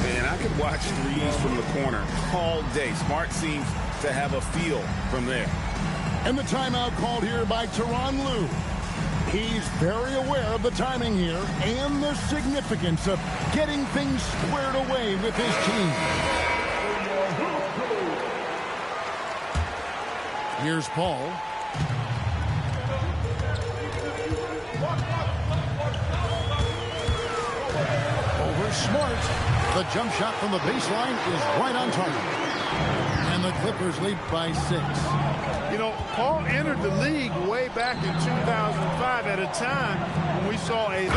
C: And I could watch threes from the corner all day. Smart seems to have a feel from there.
A: And the timeout called here by Tyronn Lue. He's very aware of the timing here and the significance of getting things squared away with his team. Here's Paul. Over Smart. The jump shot from the baseline is right on target. And the Clippers lead by 6.
D: You know, Paul entered the league way back in 2005 at a time when we saw a...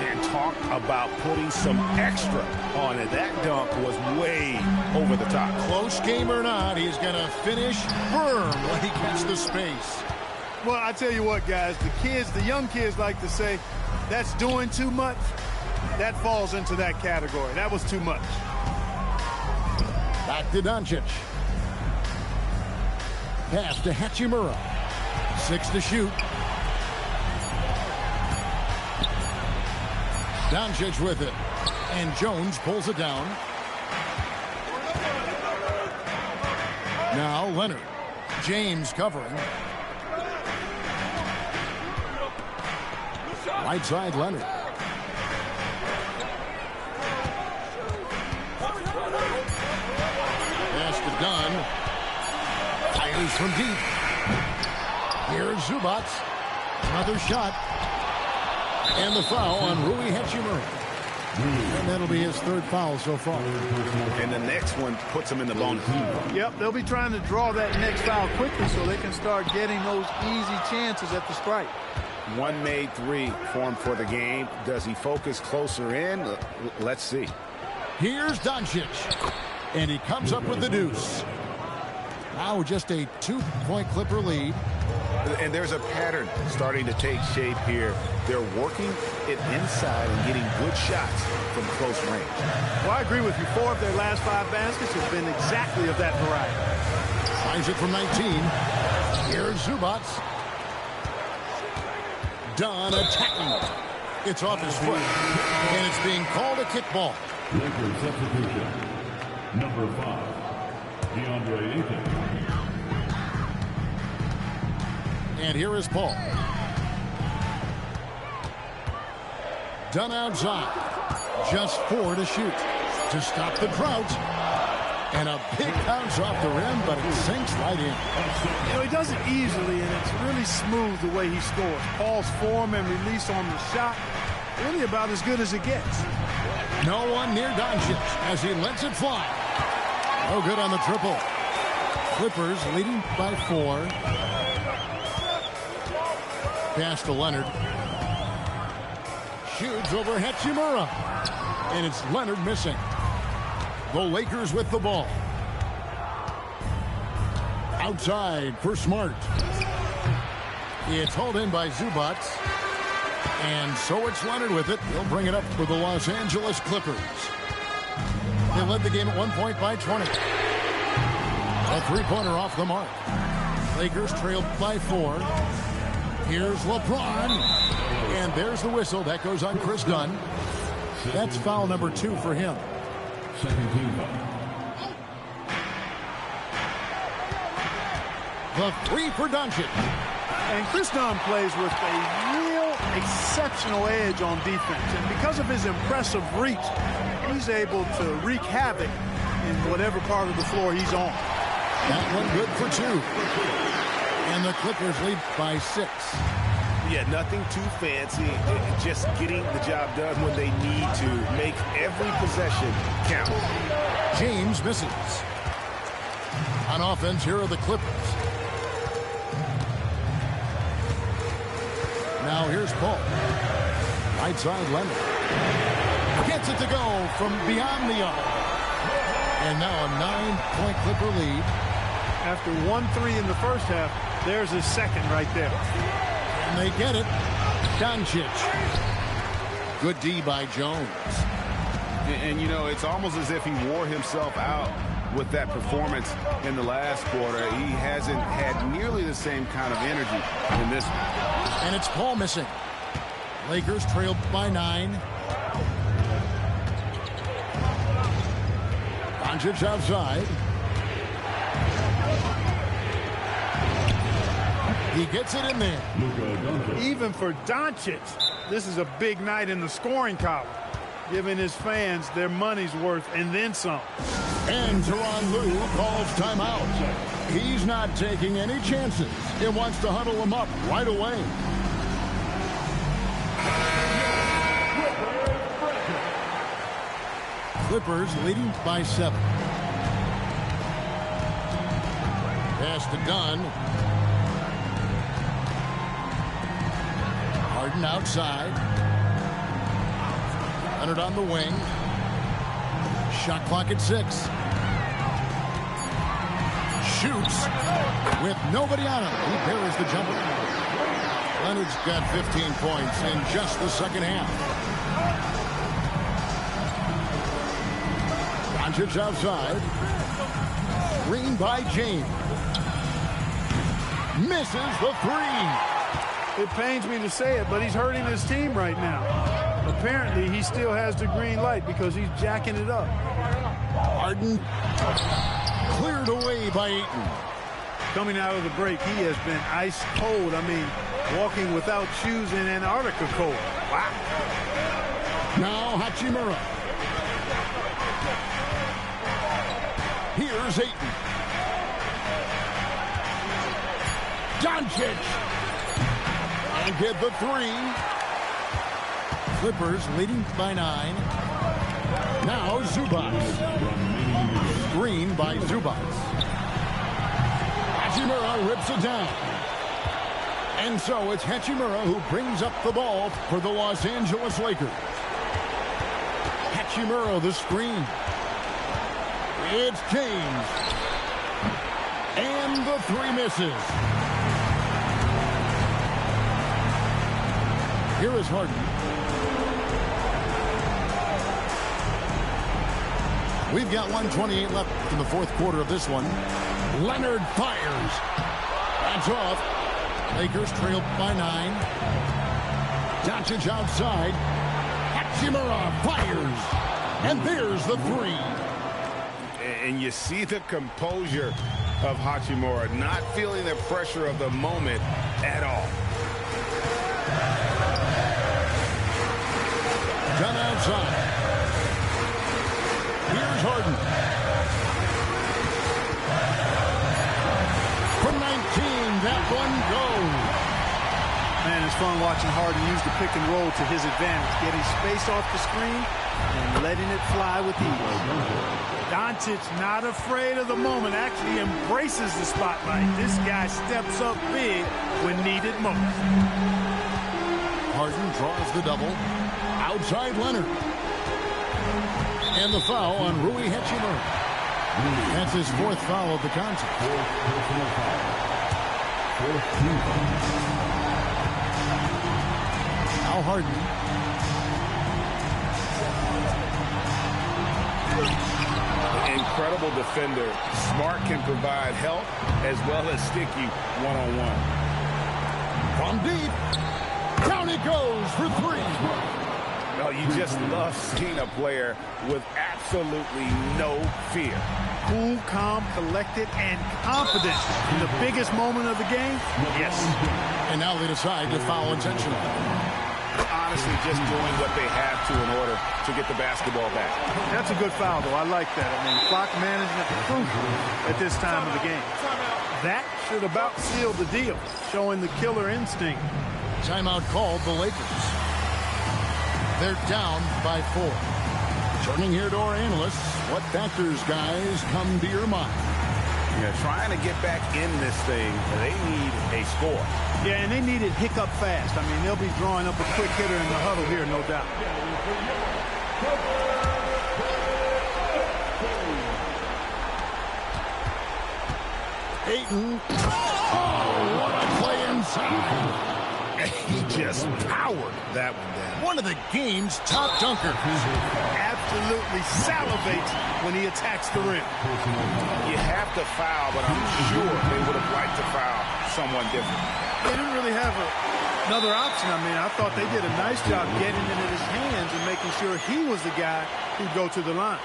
C: And talk about putting some extra on it. That dunk was way over the top.
A: Close game or not, he's going to finish firm when he gets the space.
D: Well, I tell you what, guys, the young kids like to say, that's doing too much. That falls into that category. That was too much.
A: Back to Doncic. Pass to Hachimura. 6 to shoot. Doncic with it. And Jones pulls it down. Now Leonard. James covering. Right side Leonard. Pass to Dunn. Fires from deep. Here's Zubac. Another shot. And the foul on Rui Hachimura. And that'll be his 3rd foul so far.
G: And the next one puts him in the bonus.
D: Yep, they'll be trying to draw that next foul quickly so they can start getting those easy chances at the stripe.
G: One made 3 for him for the game. Does he focus closer in? Let's see.
A: Here's Doncic. And he comes up with the deuce. Now just a 2-point Clipper lead.
G: And there's a pattern starting to take shape here. They're working it inside and getting good shots from close range.
D: Well, I agree with you. 4 of their last 5 baskets have been exactly of that variety.
A: Finds it from 19. Here's Zubac. Dunn attacking. It's off his foot. And it's being called a kickball.
E: Lakers substitution. Number 5, DeAndre Ayton.
A: And here is Paul. Dunn outside. Just 4 to shoot. To stop the drought. And a big bounce off the rim, but it sinks right in.
D: You know, he does it easily, and it's really smooth the way he scores. Paul's form and release on the shot, really about as good as it gets.
A: No one near Doncic as he lets it fly. No good on the triple. Clippers leading by 4. Pass to Leonard. Shoots over Hachimura. And it's Leonard missing. The Lakers with the ball. Outside for Smart. It's hauled in by Zubac. And so it's Leonard with it. He'll bring it up for the Los Angeles Clippers. They led the game at 1 point by 20. A 3-pointer off the mark. Lakers trailed by 4. Here's LeBron. And there's the whistle. That goes on Chris Dunn. That's foul number 2 for him.
E: Second team foul.
A: The 3 for Doncic.
D: And Chris Dunn plays with a real exceptional edge on defense. And because of his impressive reach, he's able to wreak havoc in whatever part of the floor he's on.
A: That one good for 2. And the Clippers lead by 6.
G: Yeah, nothing too fancy. Just getting the job done when they need to. Make every possession count.
A: James misses. On offense, here are the Clippers. Now here's Paul. Right side Leonard. Gets it to go from beyond the arc. And now a 9-point Clipper lead.
D: After 1-3 in the first half, there's his second right there.
A: And they get it. Doncic. Good D by Jones.
G: And, you know, it's almost as if he wore himself out with that performance in the last quarter. He hasn't had nearly the same kind of energy in this one.
A: And it's Paul missing. Lakers trailed by 9. Doncic outside. He gets it in there.
D: Even for Doncic, this is a big night in the scoring column, giving his fans their money's worth and then some.
A: And Tyronn Lue calls timeout. He's not taking any chances. He wants to huddle them up right away. Clippers leading by 7. Pass to Dunn. Harden outside. Leonard on the wing. Shot clock at 6. Shoots with nobody on him. He buries the jumper. Leonard's got 15 points in just the second half. Doncic outside. Green by James. Misses the three.
D: It pains me to say it, but he's hurting his team right now. Apparently, he still has the green light because he's jacking it up.
A: Harden cleared away by Ayton.
D: Coming out of the break, he has been ice cold. I mean, walking without shoes in Antarctica cold. Wow.
A: Now Hachimura. Here's Ayton. Doncic. And get the three. Clippers leading by 9. Now Zubac. Screen by Zubac. Hachimura rips it down. And so it's Hachimura who brings up the ball for the Los Angeles Lakers. Hachimura the screen. It's James. And the three misses. Here is Harden. We've got 1:28 left in the fourth quarter of this one. Leonard fires. That's off. Lakers trail by 9. Doncic outside. Hachimura fires. And there's the three.
G: And you see the composure of Hachimura, not feeling the pressure of the moment at all.
A: Done outside. Here's Harden. From 19, that one goes.
D: Man, it's fun watching Harden use the pick and roll to his advantage, getting space off the screen and letting it fly with ease. Doncic not afraid of the moment, actually embraces the spotlight. This guy steps up big when needed most.
A: Harden draws the double. Outside Leonard. And the foul on Rui Hachimura. That's his fourth foul of the contest. Now Harden.
G: Incredible defender. Smart can provide help as well as sticky one-on-one.
A: From deep. Down it goes for three.
G: No, you just love seeing a player with absolutely no fear.
D: Cool, calm, collected, and confident in the biggest moment of the game. Yes.
A: And now they decide to foul intentionally.
G: Honestly, just doing what they have to in order to get the basketball back.
D: That's a good foul, though. I like that. I mean, clock management crucial at this time of the game. That should about seal the deal, showing the killer instinct.
A: Timeout called the Lakers. They're down by 4. Turning here to our analysts, what factors, guys, come to your mind?
G: Yeah, trying to get back in this thing, they need a score.
D: Yeah, and they need it hiccup fast. I mean, they'll be drawing up a quick hitter in the huddle here, no doubt.
A: Ayton. Oh, what a play inside.
G: He just powered that one down.
A: One of the game's top dunkers.
D: Absolutely salivates when he attacks the rim.
G: You have to foul, but I'm sure they would have liked to foul someone different.
D: They didn't really have another option. I mean, I thought they did a nice job getting it in his hands and making sure he was the guy who'd go to the line.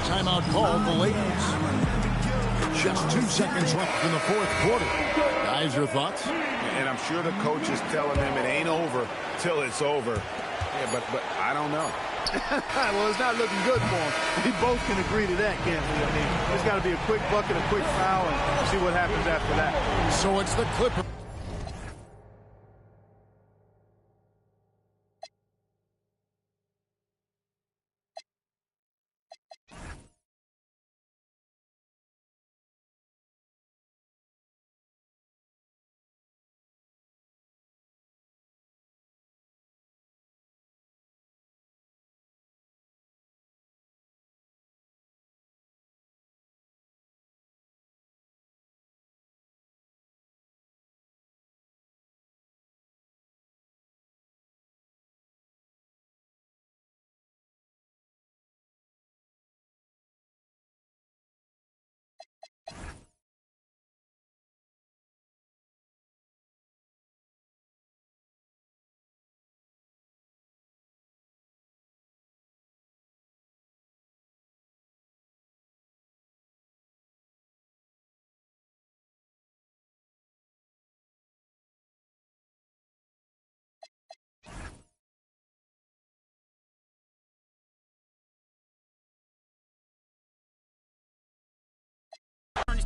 A: Timeout called the Lakers. Just 2 seconds left in the fourth quarter. Guys, your thoughts?
G: And I'm sure the coach is telling them it ain't over till it's over. Yeah, but I don't know.
D: Well, it's not looking good for him. We both can agree to that, can't we? I mean, there's got to be a quick bucket, a quick foul, and see what happens after that.
A: So it's the Clippers.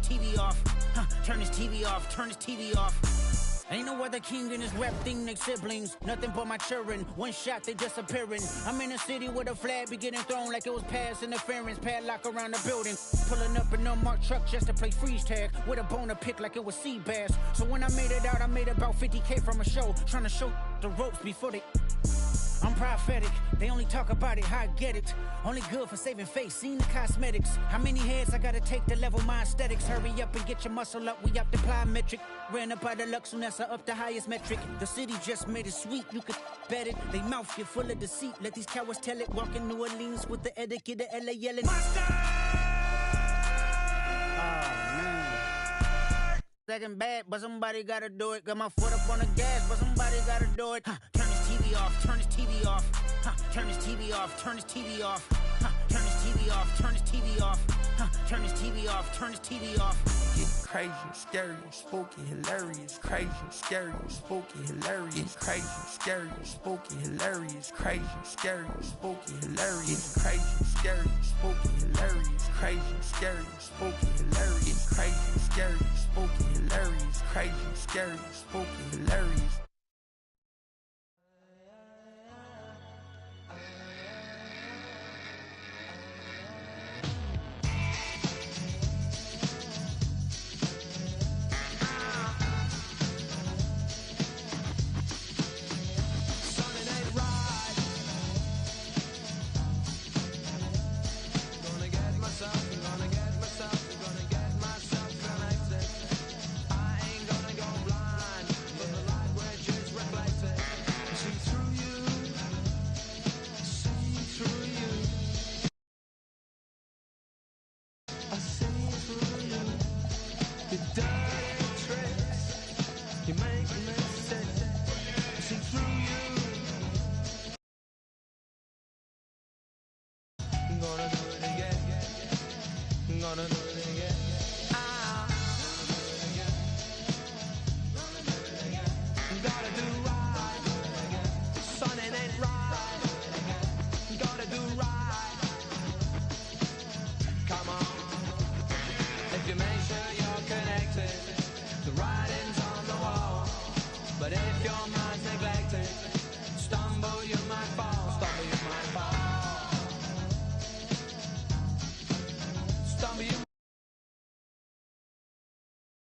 H: TV off. Turn his TV off, turn his TV off. Ain't no other king in this rap thing, they siblings. Nothing but my children. One shot, they disappearing. I'm in a city where the flag be getting thrown like it was pass interference. Padlock around the building. Pulling up an unmarked truck just to play freeze tag. With a boner pick like it was sea bass. So when I made it out, I made about 50K from a show. Trying to show the ropes before they... I'm prophetic, they only talk about it, how I get it. Only good for saving face, seen the cosmetics. How many heads I gotta take to level my aesthetics? Hurry up and get your muscle up, we up the plyometric. Ran up out of Lux, so that's up the highest metric. The city just made it sweet, you could bet it. They mouth get full of deceit, let these cowards tell it. Walk in New Orleans with the etiquette of LA yelling. Monster! Oh, man. Second bad, but somebody gotta do it. Got my foot up on the gas, but somebody gotta do it. Turn his TV off, turn his TV off. Turn his TV off, turn his TV off. Turn his TV off, turn his TV off. Turn his TV off, turn his TV off.
I: Get crazy, scary, spooky, hilarious. Crazy, scary, spooky, hilarious. Crazy, scary, spooky, hilarious. Crazy, scary, spooky, hilarious. Crazy, scary, spooky, hilarious. Crazy, scary, spooky, hilarious. Crazy, scary, spooky, hilarious. Crazy, scary, spooky, hilarious.
J: Dirty tricks you make me